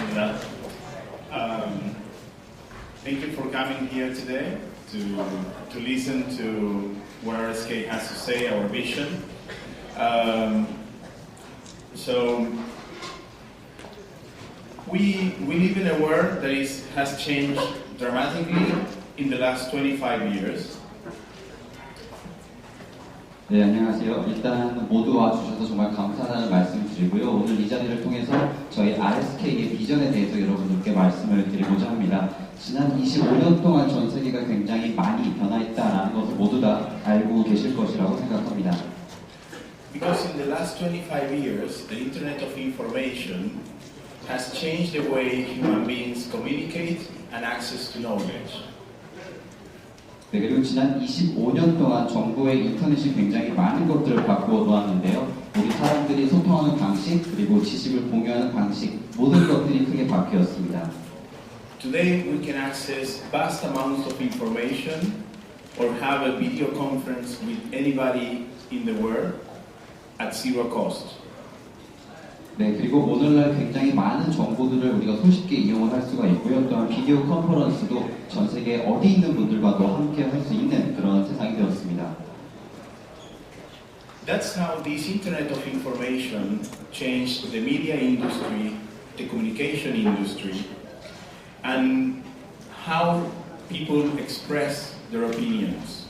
감사합니다. Thank you for coming here today to listen to what RSK has to say, our vision. So we live in a world that has changed dramatically in the last 25 years. 네, 안녕하세요. 일단 모두 와주셔서 정말 감사하다는 말씀을 드리고요. 오늘 이 자리를 통해서 저희 RSK의 비전에 대해서 여러분들께 말씀을 드리고자 합니다. 지난 25년 동안 전 세계가 굉장히 많이 변화했다는 것을 모두 다 알고 계실 것이라고 생각합니다. Because in the last 25 years, the Internet of Information has changed the way human beings communicate and access to knowledge. 네, 그리고 지난 25년 동안 정부의 인터넷이 굉장히 많은 것들을 바꾸어 놓았는데요. 우리 사람들이 소통하는 방식, 그리고 지식을 공유하는 방식, 모든 것들이 크게 바뀌었습니다. Today we can access vast amounts of information or have a video conference with anybody in the world at zero cost. 네, 그리고 오늘날 굉장히 많은 정보들을 우리가 손쉽게 이용을 할 수가 있고요. 또한 비디오 컨퍼런스도 전 세계 어디 있는 분들과도 함께 할 수 있는 그런 세상이 되었습니다. That's how this Internet of Information changed the media industry, the communication industry, and how people express their opinions.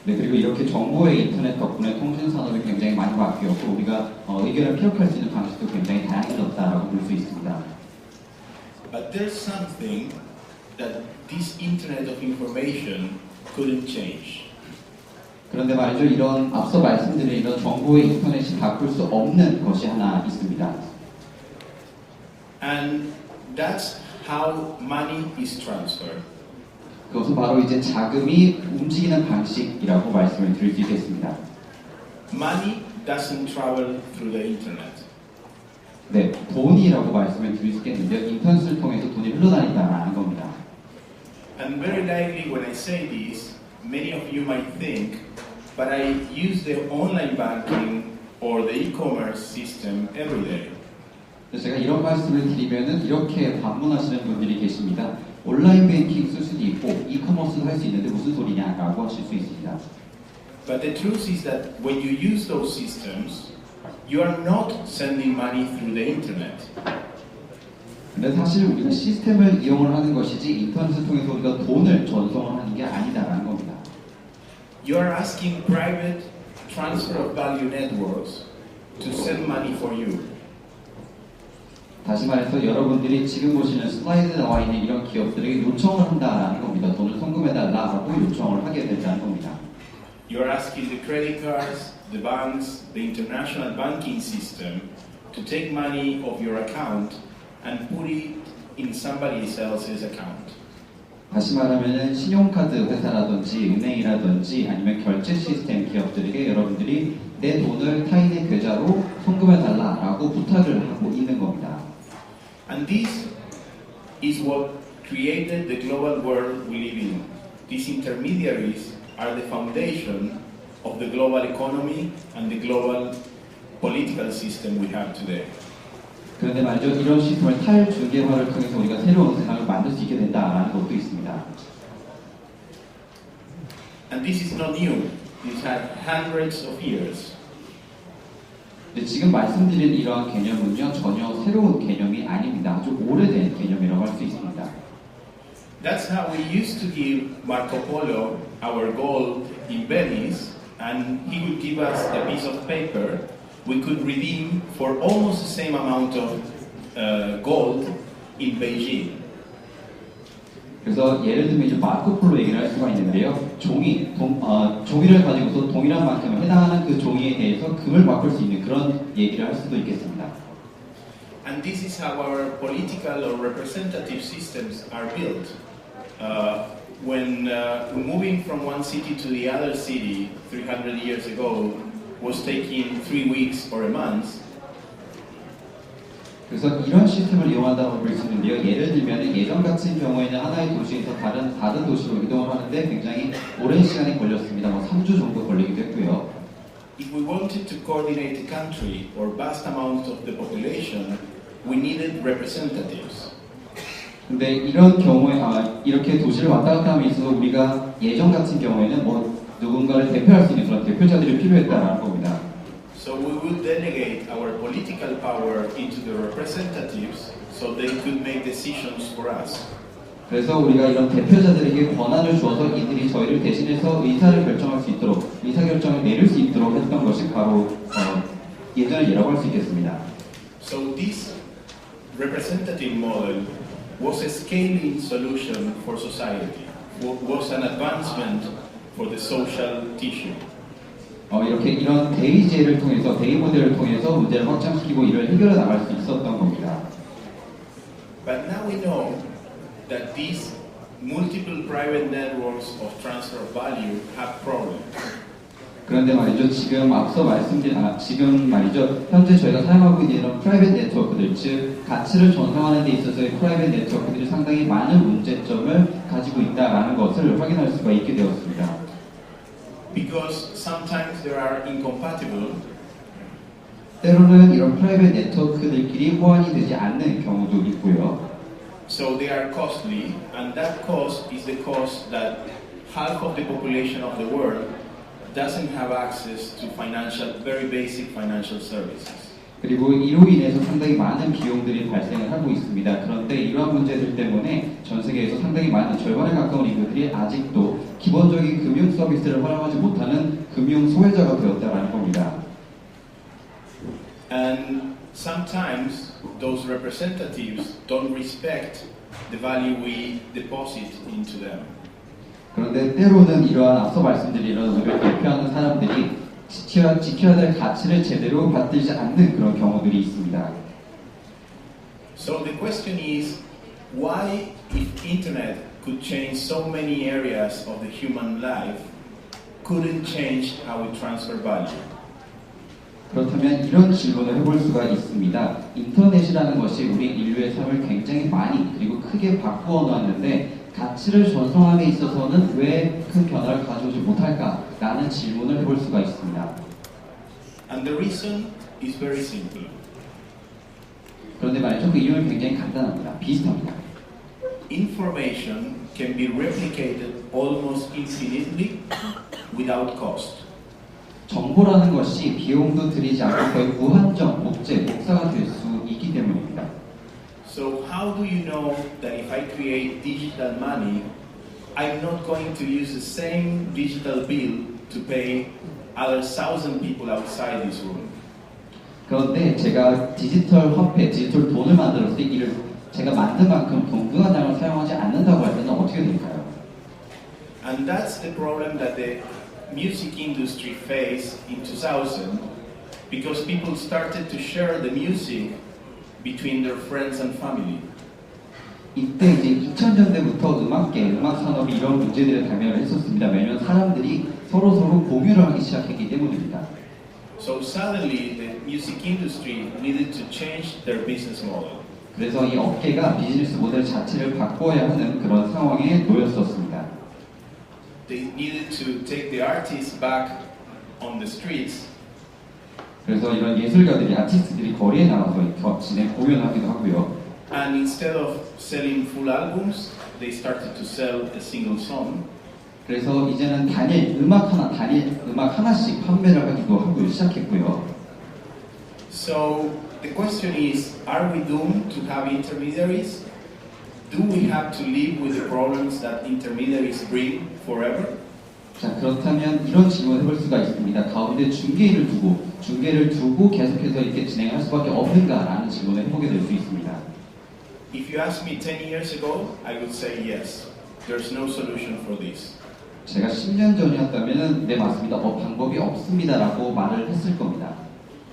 네, 그리고 이렇게 정보의 인터넷 덕분에 통신 산업이 굉장히 많이 바뀌었고 우리가 의견을 피력할 수 있는 방식도 굉장히 다양해졌다라고 볼 수 있습니다. But there's something that this Internet of Information couldn't change. 그런데 말이죠, 이런 앞서 말씀드린 이런 정보의 인터넷이 바꿀 수 없는 것이 하나 있습니다. And that's how money is transferred. 그것은 바로 이제 자금이 움직이는 방식이라고 말씀을 드릴 수 있겠습니다. Money doesn't travel through the internet. 네, 돈이라고 말씀을 드릴 수 있겠는데요. 인터넷을 통해서 돈이 흘러다닌다는 겁니다. And very likely when I say this, many of you might think, but I use the online banking or the e-commerce system every day. 제가 이런 말씀을 드리면은 이렇게 반문하시는 분들이 계십니다. 온라인 뱅킹 쓸 수도 있고 이커머스도 할 수 있는데 무슨 소리냐라고 하실 수 있습니다. But the truth is that when you use those systems, you are not sending money through the internet. 근데 사실 우리가 시스템을 이용을 하는 것이지 인터넷을 통해서 우리가 돈을 전송을 하는 게 아니다라는 겁니다. You are asking private transfer of value networks to send money for you. 다시 말해서 여러분들이 지금 보시는 슬라이드에 나와 있는 이런 기업들에게 요청을 한다라는 겁니다. 돈을 송금해달라고 요청을 하게 된다는 겁니다. You are asking the credit cards, the banks, the international banking system to take money of your account and put it in somebody else's account. 다시 말하면은 신용카드 회사라든지 은행이라든지 아니면 결제 시스템 기업들에게 여러분들이 내 돈을 타인의 계좌로 송금해달라라고 부탁을 하고 있는 겁니다. And this is what created the global world we live in. These intermediaries are the foundation of the global economy and the global political system we have today. 그런데 말이죠, 이런 시스템을 탈중개화를 통해서 우리가 새로운 세상을 만들 수 있게 된다라는 것도 있습니다. And this is not new. This had hundreds of years. 근데 지금 말씀드린 이러한 개념은요, 전혀 새로운 개념이 아닙니다. 아주 오래된 개념이라고 할 수 있습니다. That's how we used to give Marco Polo our gold in Venice, and he would give us a piece of paper we could redeem for almost the same amount of gold in Beijing. 그래서 예를 들면 이제 마르코폴로 얘기를 할 수가 있는데요. 종이를 가지고서 동일한 만큼 해당하는 그 종이에 대해서 금을 바꿀 수 있는 그런 얘기를 할 수도 있겠습니다. And this is how our political or representative systems are built. When moving from one city to the other city 300 years ago was taking 3 weeks or a month. 그래서 이런 시스템을 이용한다고 볼 수 있는데요. 예를 들면 예전 같은 경우에는 하나의 도시에서 다른 도시로 이동을 하는데 굉장히 오랜 시간이 걸렸습니다. 3주 정도 걸리기도 했고요. If we wanted to coordinate a country or vast amounts of the population, we needed representatives. 근데 이런 경우에 이렇게 도시를 왔다 갔다 함에 있어서 우리가 예전 같은 경우에는 누군가를 대표할 수 있는 그런 대표자들이 필요했다라는 겁니다. So we would delegate our political power into the representatives so they could make decisions for us. 그래서 우리가 이런 대표자들에게 권한을 주어서 이들이 저희를 대신해서 의사를 결정할 수 있도록 의사결정을 내릴 수 있도록 했던 것이 바로 예전의 예라고 할 수 있겠습니다. So this representative model was a scaling solution for society, was an advancement for the social tissue. 이렇게 이런 대의제를 통해서 대의 모델을 통해서 문제를 확장시키고 이를 해결해 나갈 수 있었던 겁니다. But now we know that these multiple private networks of transfer of value have problems. 그런데 말이죠. 지금 말이죠. 현재 저희가 사용하고 있는 이런 프라이빗 네트워크들, 즉 가치를 전송하는 데 있어서의 프라이빗 네트워크들이 상당히 많은 문제점을 가지고 있다라는 것을 확인할 수가 있게 되었습니다. Because sometimes they are incompatible. 때로는 이런 프라이빗 네트워크들끼리 호환이 되지 않는 경우도 있고요. So they are costly, and that cost is the cost that half of the population of the world doesn't have access to very basic financial services. 그리고 이로 인해서 상당히 많은 비용들이 발생을 하고 있습니다. 그런데 이러한 문제들 때문에 전 세계에서 상당히 많은 절반에 가까운 인구들이 아직도 기본적인 금융 서비스를 활용하지 못하는 금융 소외자가 되었다는 겁니다. And sometimes those representatives don't respect the value we deposit into them. 그런데 때로는 이러한 앞서 말씀드린 이런 우리를 대표하는 사람들이 지켜야 될 가치를 제대로 받들지 않는 그런 경우들이 있습니다. So the question is, why, if internet could change so many areas of the human life, couldn't change how we transfer value? 그렇다면 이런 질문을 해볼 수가 있습니다. 인터넷이라는 것이 우리 인류의 삶을 굉장히 많이 그리고 크게 바꾸어 놓았는데 가치를 전송함에 있어서는 왜 큰 변화를 가져오지 못할까라는 질문을 해볼 수가 있습니다. And the reason is very simple. 그런데 말이죠, 그 이유는 굉장히 간단합니다. 비슷합니다. Information can be replicated almost infinitely without cost. 정보라는 것이 비용도 들이지 않고 거의 무한정 목사가 될 수 있기 때문입니다. So how do you know that if I create digital money, I'm not going to use the same digital bill to pay other 1,000 people outside this room? 그런데 제가 디지털 화폐, 디지털 돈을 만들었을 때 이를 제가 만든 만큼 동등한 사용하지 않는다고 할 때는 어떻게 될까요? And that's the problem that the music industry faced in 2000 because people started to share the music between their friends and family. 이때 이제 2000년대부터 음악 산업이 이런 문제들을 발견을 했었습니다. 왜냐하면 사람들이 서로 공유를 하기 시작했기 때문입니다. So suddenly the music industry needed to change their business model. 그래서 이 업계가 비즈니스 모델 자체를 바꿔야 하는 그런 상황에 놓였었습니다. They needed to take the artists back on the streets. 그래서 이런 예술가들이, 아티스트들이 거리에 나가서 공연하기도 하고요. And instead of selling full albums, they started to sell a single song. 그래서 이제는 단일 음악 하나씩 판매를 하기도 하고 시작했고요. So the question is, are we doomed to have intermediaries? Do we have to live with the problems that intermediaries bring forever? 자, 그렇다면 이런 질문을 해볼 수가 있습니다. 가운데 중개를 두고 계속해서 이렇게 진행할 수밖에 없는가라는 질문을 해보게 될 수 있습니다. If you asked me 10 years ago, I would say yes. There's no solution for this. 제가 10년 전이었다면 네 맞습니다. 방법이 없습니다라고 말을 했을 겁니다.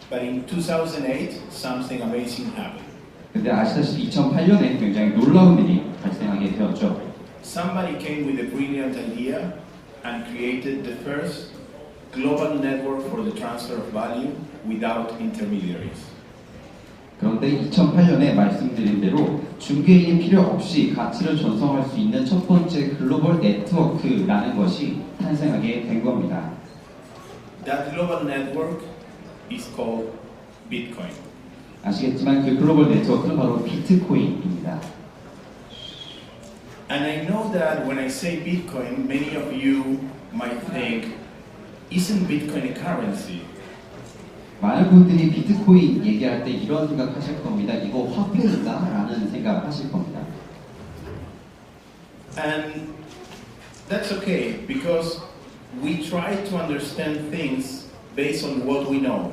But in 2008, something amazing happened. 근데 아시다시피 2008년에 굉장히 놀라운 일이 발생하게 되었죠. Somebody came with a brilliant idea and created the first global network for the transfer of value without intermediaries. 그런데 2008년에 말씀드린 대로 중개인이 필요 없이 가치를 전송할 수 있는 첫 번째 글로벌 네트워크라는 것이 탄생하게 된 겁니다. That global network is called Bitcoin. 아시겠지만 그 글로벌 네트워크는 바로 비트코인입니다. And I know that when I say Bitcoin, many of you might think, isn't Bitcoin a currency? 많은 분들이 비트코인 얘기할 때 이런 생각하실 겁니다. 이거 화폐인가? 라는 생각하실 겁니다. And that's okay, because we try to understand things based on what we know.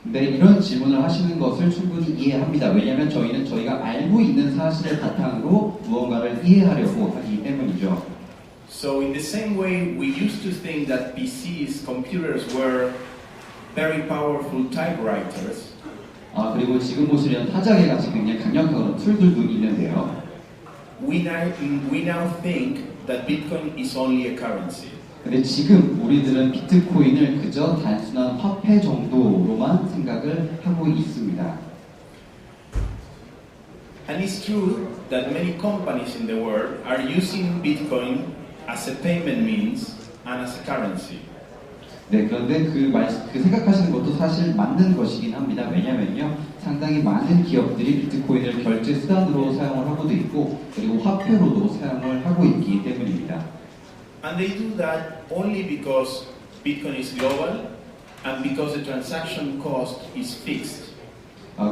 네, 이런 질문을 하시는 것을 충분히 이해합니다. 왜냐하면 저희는 저희가 알고 있는 사실을 바탕으로 무언가를 이해하려고 하기 때문이죠. So in the same way, we used to think that PCs, computers, were very powerful typewriters. 그리고 지금 보시면 타자계 같이 굉장히 강력한 툴들도 있는데요. We now think that Bitcoin is only a currency. 근데 지금 우리들은 비트코인을 그저 단순한 화폐 정도로만 생각을 하고 있습니다. And it's true that many companies in the world are using Bitcoin as a payment means and as a currency. 네, 그런데 그 생각하시는 것도 사실 맞는 것이긴 합니다. 왜냐면요, 상당히 많은 기업들이 비트코인을 결제 수단으로 사용을 하고도 있고, 그리고 화폐로도 사용을 하고 있기 때문입니다. And they do that only because Bitcoin is global and because the transaction cost is fixed.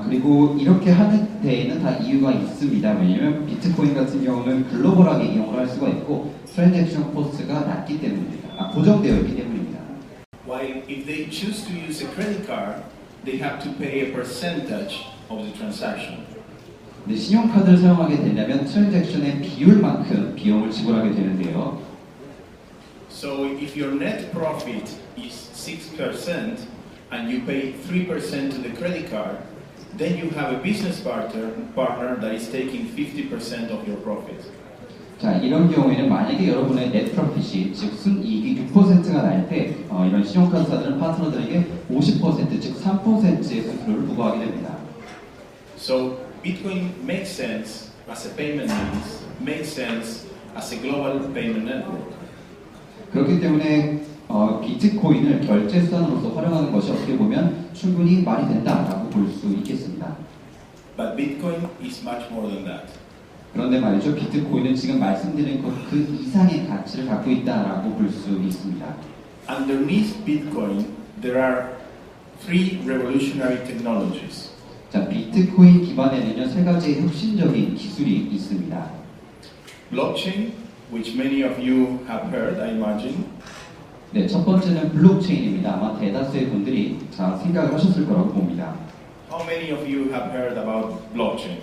그리고 이렇게 하는 데에는 다 이유가 있습니다. 왜냐하면 비트코인 같은 경우는 글로벌하게 이용을 할 수가 있고 트랜잭션 코스트가 낮기 때문입니다. 고정되어 있기 때문입니다. While if they choose to use a credit card, they have to pay a percentage of the transaction. 근데 신용카드를 사용하게 되려면 트랜잭션의 비율만큼 비용을 지불하게 되는데요. So if your net profit is 6% and you pay 3% to the credit card, then you have a business partner that is taking 50% of your profit. 자, 이런 경우에는 만약에 여러분의 net profit이 즉 순이익이 6%가 날 때 이런 신용카드사들은 파트너들에게 50% 즉 3%의 수수료를 부과하게 됩니다. So Bitcoin makes sense as a payment means, makes sense as a global payment network. 그렇기 때문에 비트코인을 결제 수단으로서 활용하는 것이 어떻게 보면 충분히 말이 된다라고 볼 수 있겠습니다. But Bitcoin is much more than that. 그런데 말이죠, 비트코인은 지금 말씀드린 것 그 이상의 가치를 갖고 있다라고 볼 수 있습니다. Underneath Bitcoin, there are three revolutionary technologies. 자, 비트코인 기반에는요 세 가지의 혁신적인 기술이 있습니다. Blockchain, which many of you have heard, I imagine. 네, 첫 번째는 블록체인입니다. 아마 대다수의 분들이 잘 생각을 하셨을 거라고 봅니다. How many of you have heard about blockchain?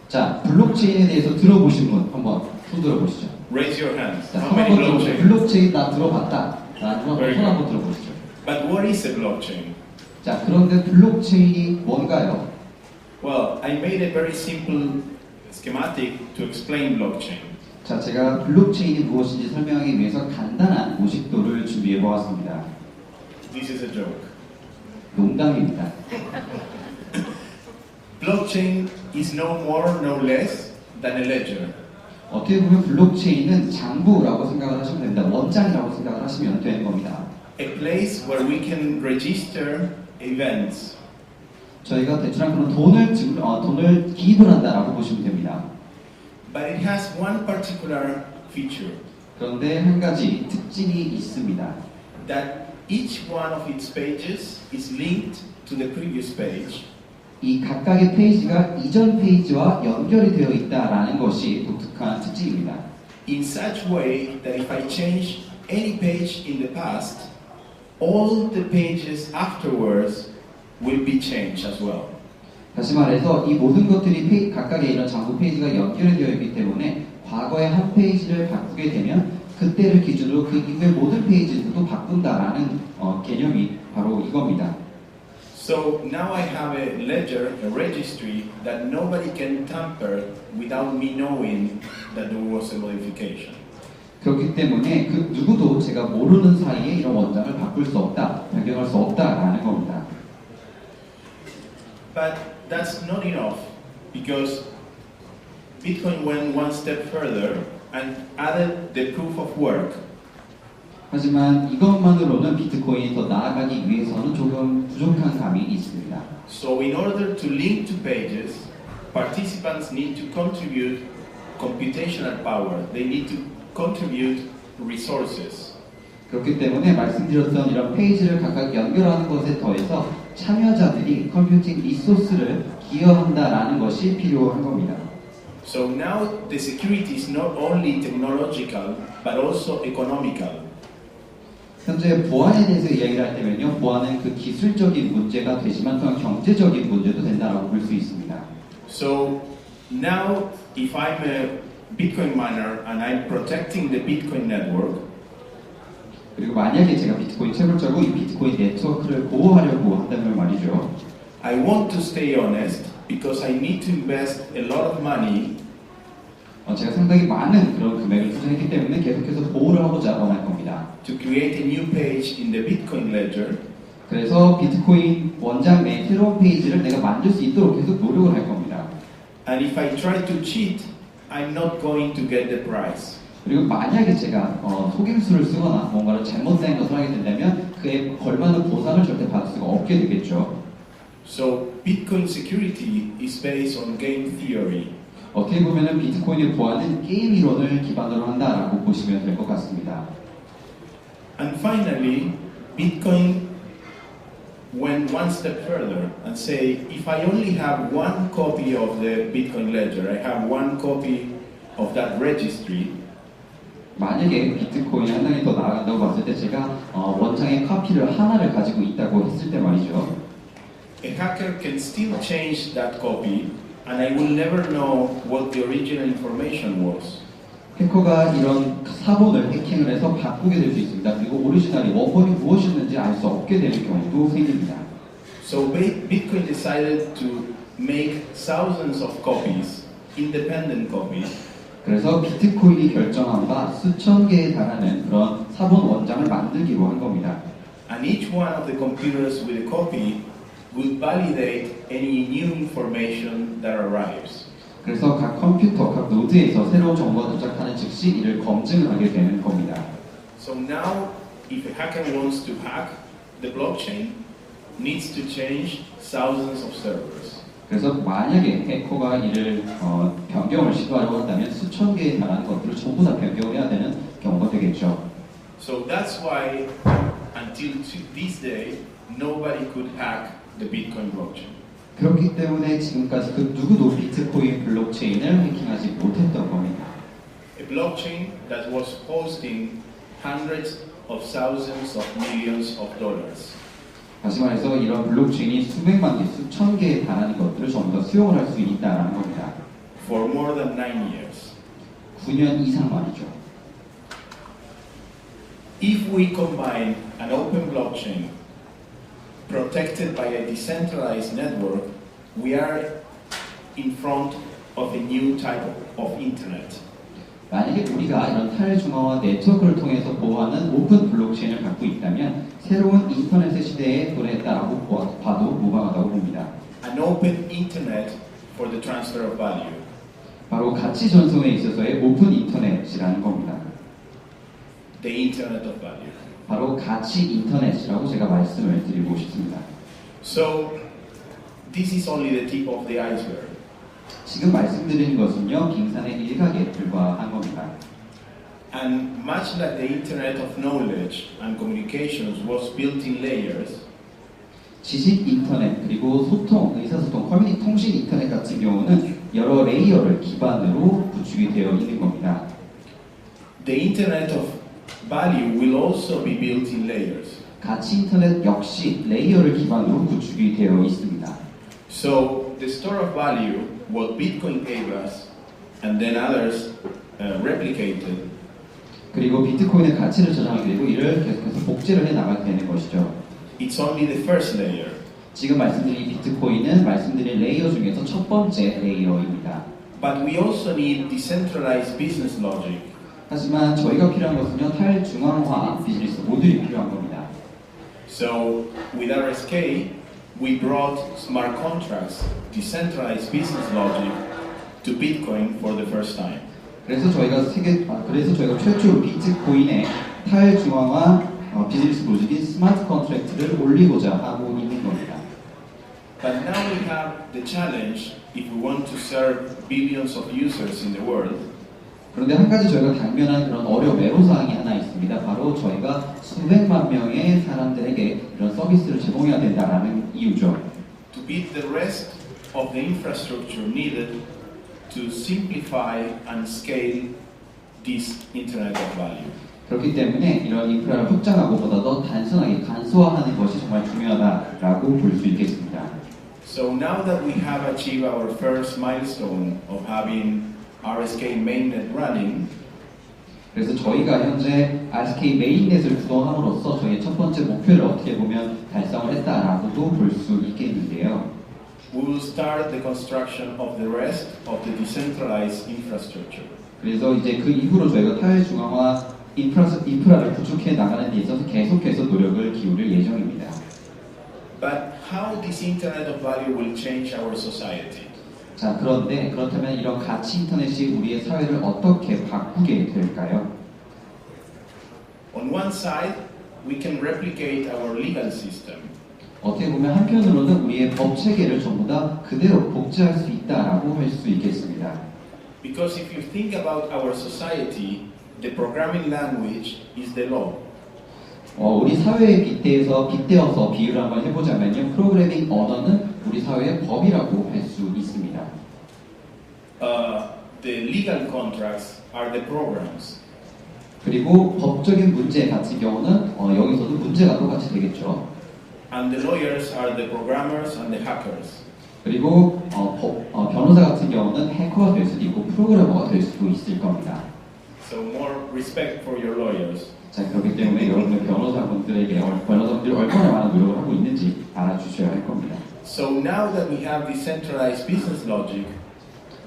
자, 블록체인에 대해서 들어보신 분 한번 손 들어보시죠. Raise your hands. 자, How many blockchain? 블록체인 나 들어봤다. 자, 손 한번 들어보시죠. But what is a blockchain? 자, 그런데 블록체인이 뭔가요? Well, I made a very simple schematic to explain blockchain. 자, 제가 블록체인이 무엇인지 설명하기 위해서 간단한 모식도를 준비해 보았습니다. This is a joke. 농담입니다. Blockchain is no more, no less than a ledger. 어떻게 보면 블록체인은 장부라고 생각을 하시면 됩니다. 원장이라고 생각을 하시면 되는 겁니다. A place where we can register events. 저희가 대출한 그런 돈을 기입을 한다라고 보시면 됩니다. But it has one particular feature. 그런데 한 가지 특징이 있습니다. That each one of its pages is linked to the previous page. 이 각각의 페이지가 이전 페이지와 연결이 되어 있다라는 것이 독특한 특징입니다. In such way that if I change any page in the past, all the pages afterwards will be changed as well. 다시 말해서 이 모든 것들이 각각의 이런 장부 페이지가 연결이 되어 있기 때문에 과거의 한 페이지를 바꾸게 되면 그때를 기준으로 그 이후의 모든 페이지들도 바꾼다라는 개념이 바로 이겁니다. So now I have a ledger, a registry that nobody can tamper without me knowing that there was a modification. 그렇기 때문에 그 누구도 제가 모르는 사이에 이런 원장을 바꿀 수 없다, 변경할 수 없다라는 겁니다. But that's not enough because Bitcoin went one step further and added the proof of work. 하지만 이것만으로는 비트코인이 더 나아가기 위해서는 조금 부족한 감이 있습니다. So in order to link two pages, participants need to contribute computational power. They need to contribute resources. 그렇기 때문에 말씀드렸던 이런 페이지를 각각 연결하는 것에 더해서 참여자들이 컴퓨팅 리소스를 기여한다라는 것이 필요한 겁니다. So now the security is not only technological but also economical. 현재 보안에 대해서 이야기를 할 때면요, 보안은 그 기술적인 문제가 되지만 또한 경제적인 문제도 된다라고 볼 수 있습니다. So now if I'm a Bitcoin miner and I'm protecting the Bitcoin network, 그리고 만약에 제가 비트코인 채굴자고 이 비트코인 네트워크를 보호하려고 한다면 말이죠. I want to stay honest because I need to invest a lot of money. 제가 상당히 많은 그런 금액을 투자했기 때문에 계속해서 보호를 하고자 원할 겁니다. To create a new page in the Bitcoin ledger. 그래서 비트코인 원장 내 새로운 페이지를 내가 만들 수 있도록 계속 노력을 할 겁니다. And if I try to cheat, I'm not going to get the prize. 그리고 만약에 제가 속임수를 쓰거나 뭔가를 잘못된 것을 하게 된다면 그에 걸맞는 보상을 절대 받을 수가 없게 되겠죠. So Bitcoin security is based on game theory. 어떻게 보면은 비트코인의 보안은 게임 이론을 기반으로 한다라고 보시면 될 것 같습니다. And finally, Bitcoin went one step further and say, if I only have one copy of the Bitcoin ledger, I have one copy of that registry. 만약에 비트코인이 한 단계 더 나아간다고 봤을 때 제가 원장의 카피를 하나를 가지고 있다고 했을 때 말이죠. A hacker can still change that copy, and I will never know what the original information was. 해커가 이런 사본을 해킹을 해서 바꾸게 될 수 있습니다. 그리고 오리지널이 원본이 무엇이었는지 알 수 없게 되는 경우도 생깁니다. So Bitcoin decided to make thousands of copies, independent copies. 그래서 비트코인이 결정한 바 수천 개에 달하는 그런 사본 원장을 만들기로 한 겁니다. And each one of the computers with a copy would validate any new information that arrives. 그래서 각 컴퓨터, 각 노드에서 새로운 정보가 도착하는 즉시 이를 검증을 하게 되는 겁니다. So now, if a hacker wants to hack the blockchain, needs to change thousands of servers. 그래서 만약에 해커가 이를 변경을 시도하려고 한다면 수천 개에 달하는 것들을 전부 다 변경을 해야 되는 경우가 되겠죠. So that's why until this day, nobody could hack the Bitcoin blockchain. 그렇기 때문에 지금까지 그 누구도 비트코인 블록체인을 해킹하지 못했던 겁니다. A blockchain that was hosting hundreds of thousands of millions of dollars. 다시 말해서 이런 블록체인이 수백만 개, 수천 개에 달하는 것들을 전부 다 수용을 할 수 있다는 겁니다. For more than 9 years. 9년 이상 말이죠. If we combine an open blockchain protected by a decentralized network, we are in front of a new type of internet. 만약에 우리가 이런 탈중앙화 네트워크를 통해서 보호하는 오픈 블록체인을 갖고 있다면 새로운 인터넷의 시대에 도래했다라고 봐도 무방하다고 봅니다. An open internet for the transfer of value. 바로 가치 전송에 있어서의 오픈 인터넷이라는 겁니다. The internet of value. 바로 가치 인터넷이라고 제가 말씀을 드리고 싶습니다. So, this is only the tip of the iceberg. 지금 말씀드리는 것은요, 빙산의 일각에 불과한 겁니다. And much like the internet of knowledge and communications was built in layers, 지식 인터넷 그리고 소통, 의사소통, 커뮤니티 통신 인터넷 같은 경우는 여러 레이어를 기반으로 구축이 되어 있는 겁니다. the internet of value will also be built in layers. 가치 인터넷 역시 레이어를 기반으로 구축이 되어 있습니다. So the store of value, what Bitcoin gave us, and then others replicated. 그리고 비트코인의 가치를 저장하게 되고 이를 계속해서 복제를 해 나가게 되는 것이죠. It's only the first layer. 지금 말씀드린 비트코인은 말씀드린 레이어 중에서 첫 번째 레이어입니다. But we also need decentralized business logic. 하지만 저희가 필요한 것은요, 탈중앙화 비즈니스 모듈이 필요한 겁니다. So with RSK, we brought smart contracts, decentralized business logic to Bitcoin for the first time. 그래서 저희가 최초로 비트코인에 탈중앙화 비즈니스 로직인 스마트 컨트랙트를 올리고자 하고 있는 겁니다. But now we have the challenge if we want to serve billions of users in the world. 그런데 한 가지 저희가 당면한 그런 어려움, 애로사항이 하나 있습니다. 바로 저희가 수백만 명의 사람들에게 이런 서비스를 제공해야 된다는 이유죠. To beat the rest of the infrastructure needed to simplify and scale this Internet of Value. 그렇기 때문에 이런 인프라를 확장하고 보다 더 단순하게 간소화하는 것이 정말 중요하다라고 볼 수 있겠습니다. So now that we have achieved our first milestone of having RSK mainnet running, 그래서 저희가 현재 RSK 메인넷을 구동함으로써 저희의 첫 번째 목표를 어떻게 보면 달성을 했다라고도 볼 수 있겠는데요. we will start the construction of the rest of the decentralized infrastructure. 그래서 이제 그 이후로 저희가 탈중앙화 인프라를 구축해 나가는 데 있어서 계속해서 노력을 기울일 예정입니다. But how this Internet of Value will change our society? 자, 그런데 그렇다면 이런 가치 인터넷이 우리의 사회를 어떻게 바꾸게 될까요? On one side, we can replicate our legal system. 어떻게 보면 한편으로는 우리의 법 체계를 전부 다 그대로 복제할 수 있다라고 할 수 있겠습니다. Because if you think about our society, the programming language is the law. 우리 사회에 빗대어서 비유를 한번 해보자면요. 프로그래밍 언어는 우리 사회의 법이라고 할 수 있습니다. The legal contracts are the programs. 그리고 법적인 문제 같은 경우는 여기서도 문제가 똑같이 되겠죠. And the lawyers are the programmers and the hackers. 그리고 변호사 같은 경우는 해커가 될 수도 있고 프로그래머가 될 수도 있을 겁니다. So more respect for your lawyers. 자, 그렇기 때문에 여러분들 변호사분들에게 변호사분들이 얼마나 많은 노력을 하고 있는지 알아주셔야 할 겁니다. So now that we have decentralized business logic,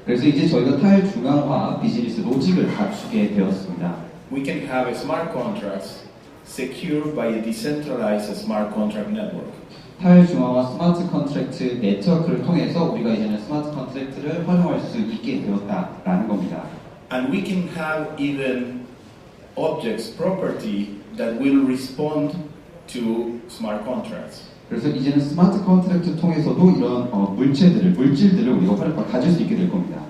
그래서 이제 저희가 탈중앙화 비즈니스 로직을 갖추게 되었습니다. we can have smart contracts secured by a decentralized smart contract network. 탈중앙화 스마트 컨트랙트 네트워크를 통해서 우리가 이제는 스마트 컨트랙트를 활용할 수 있게 되었다라는 겁니다. And we can have even objects, property that will respond to smart contracts. 그래서 이제는 스마트 컨트랙트 통해서도 이런 물질들을 우리가 가질 수 있게 될 겁니다.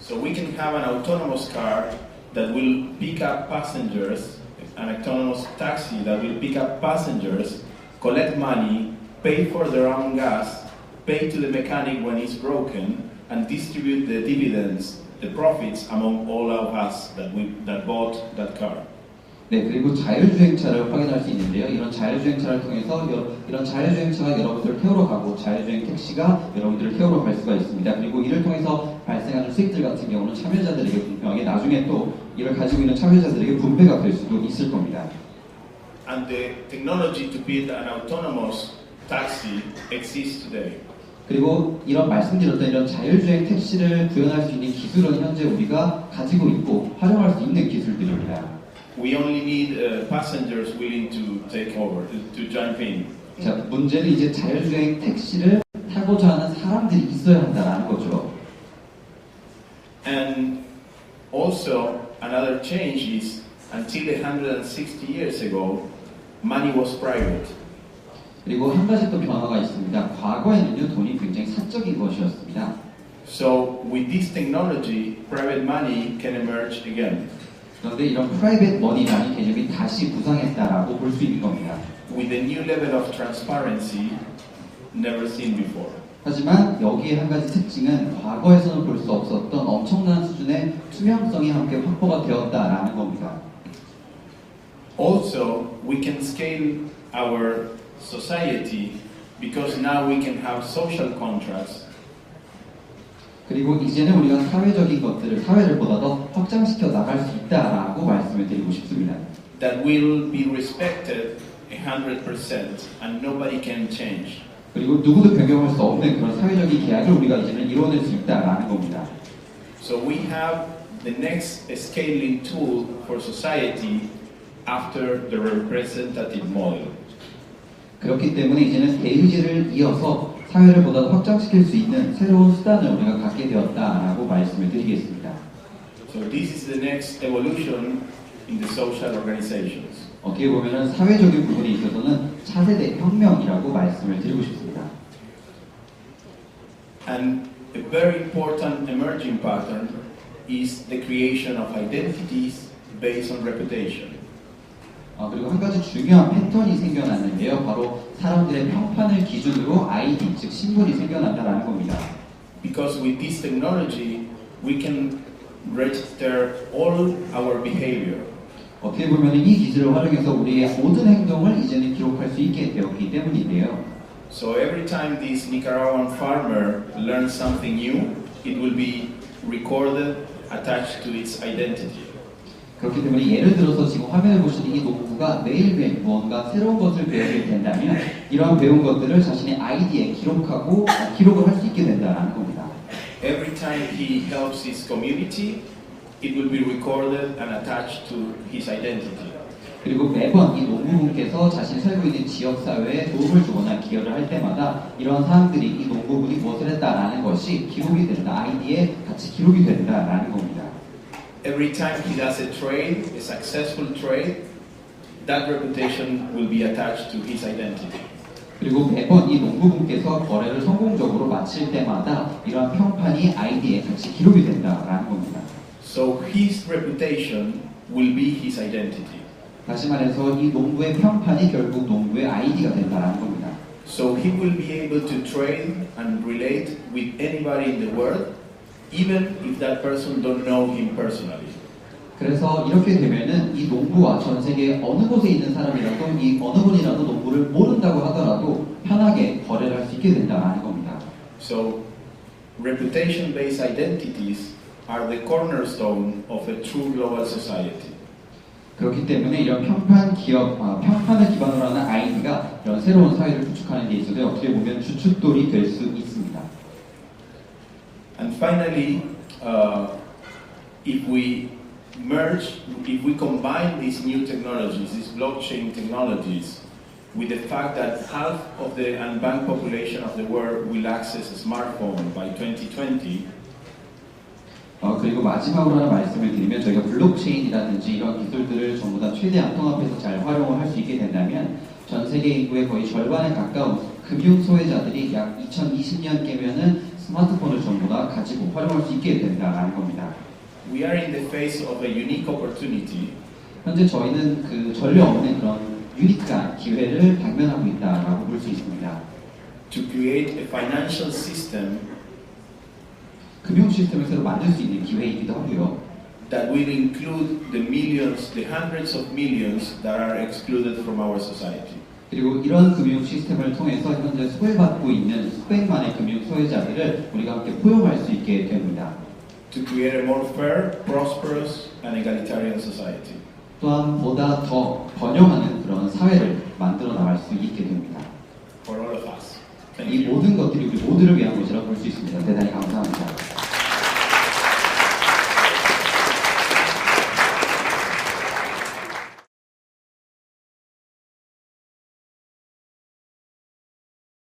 So we can have an autonomous car that will pick up passengers, an autonomous taxi that will pick up passengers, collect money, pay for their own gas, pay to the mechanic when it's broken, and distribute the dividends, the profits among all of us that bought that car. 네, 그리고 자율주행차를 확인할 수 있는데요. 이런 자율주행차를 통해서 이런 자율주행차가 여러분들을 태우러 가고 자율주행 택시가 여러분들을 태우러 갈 수가 있습니다. 그리고 이를 통해서 발생하는 수익들 같은 경우는 참여자들에게 분명하게 나중에 또 이를 가지고 있는 참여자들에게 분배가 될 수도 있을 겁니다. And the technology to build an autonomous taxi exists today. 그리고 이런 말씀드렸던 이런 자율주행 택시를 구현할 수 있는 기술은 현재 우리가 가지고 있고 활용할 수 있는 기술들입니다. We only need passengers willing to take over, to jump in. 자, 문제는 이제 자율주행 택시를 타고자 하는 사람들이 있어야 한다는 거죠. And also another change is until 160 years ago, money was private. 그리고 한 가지 또 변화가 있습니다. 과거에는요, 돈이 굉장히 사적인 것이었습니다. So with this technology, private money can emerge again. 그런데 이런 프라이빗 머니라는 개념이 다시 부상했다라고 볼 수 있는 겁니다. With a new level of transparency never seen before. 하지만 여기에 한 가지 특징은 과거에서는 볼 수 없었던 엄청난 수준의 투명성이 함께 확보가 되었다라는 겁니다. Also, we can scale our society because now we can have social contracts. 그리고 이제는 우리가 사회적인 것들을 사회를 보다 더 확장시켜 나갈 수 있다라고 말씀을 드리고 싶습니다. That will be respected 100% and nobody can change. 그리고 누구도 변경할 수 없는 그런 사회적인 계약을 우리가 이제는 이루어낼 수 있다라는 겁니다. So we have the next scaling tool for society after the representative model. 그렇기 때문에 이제는 대의제를 이어서 사회를 보다 더 확장시킬 수 있는 새로운 수단을 우리가 갖게 되었다라고 말씀을 드리겠습니다. So this is the next evolution in the social organizations. 어떻게 보면 사회적인 부분에 있어서는 차세대 혁명이라고 말씀을 드리고 싶습니다. And a very important emerging pattern is the creation of identities based on reputation. 그리고 한 가지 중요한 패턴이 생겨났는데요. 바로 사람들의 평판을 기준으로 아이디, 즉 신분이 생겨난다라는 겁니다. Because with this technology, we can register all our behavior. 어떻게 보면 이 기술을 활용해서 우리의 모든 행동을 이제는 기록할 수 있게 되었기 때문인데요. So every time this Nicaraguan farmer learns something new, it will be recorded, attached to its identity. 그렇기 때문에 예를 들어서 지금 화면에 보시는 이 농부가 매일매일 무언가 새로운 것을 배우게 된다면 이러한 배운 것들을 자신의 아이디에 기록하고 기록을 할 수 있게 된다는 겁니다. Every time he helps his community, it will be recorded and attached to his identity. 그리고 매번 이 농부분께서 자신이 살고 있는 지역사회에 도움을 주거나 기여를 할 때마다 이런 사람들이 이 농부분이 무엇을 했다라는 것이 기록이 된다, 아이디에 같이 기록이 된다라는 겁니다. Every time he does a trade, a successful trade, that reputation will be attached to his identity. 그리고 매번 이 농부분께서 거래를 성공적으로 마칠 때마다 이러한 평판이 아이디에 같이 기록이 된다라는 겁니다. So his reputation will be his identity. 다시 말해서 이 농부의 평판이 결국 농부의 아이디가 된다라는 겁니다. So he will be able to trade and relate with anybody in the world, even if that person don't know him personally. 그래서 이렇게 되면은 이 농부와 전 세계 어느 곳에 있는 사람이라도 이 어느 분이라도 농부를 모른다고 하더라도 편하게 거래를 할 수 있게 된다는 겁니다. So reputation-based identities are the cornerstone of a true global society. 그렇기 때문에 이런 평판을 기반으로 하는 아이디가 이런 새로운 사회를 구축하는 데 있어서 어떻게 보면 주춧돌이 될 수 있습니다. And finally, if we combine these new technologies, these blockchain technologies, with the fact that half of the unbanked population of the world will access a smartphone by 2020, 그리고 마지막으로 하나 말씀을 드리면 저희가 블록체인이라든지 이런 기술들을 전부 다 최대한 통합해서 잘 활용을 할 수 있게 된다면 전 세계 인구의 거의 절반에 가까운 금융 소외자들이 약 2020년께면은 스마트폰을 전부 다 가지고 활용할 수 있게 된다는 겁니다. we are in the face of a unique opportunity. 현재 저희는 그 전례 없는 그런 유니크한 기회를 당면하고 있다라고 볼 수 있습니다. To create a financial system 금융 시스템을 새로 만들 수 있는 기회이기도 하고요. that will include the millions, the hundreds of millions that are excluded from our society. 그리고 이런 금융 시스템을 통해서 현재 소외받고 있는 수백만의 금융 소외자들을 우리가 함께 포용할 수 있게 됩니다. To create a more fair, prosperous, and egalitarian society. 또한 보다 더 번영하는 그런 사회를 만들어 나갈 수 있게 됩니다. For all of us. 이 모든 것들이 우리 모두를 위한 것이라고 볼 수 있습니다. 대단히 감사합니다.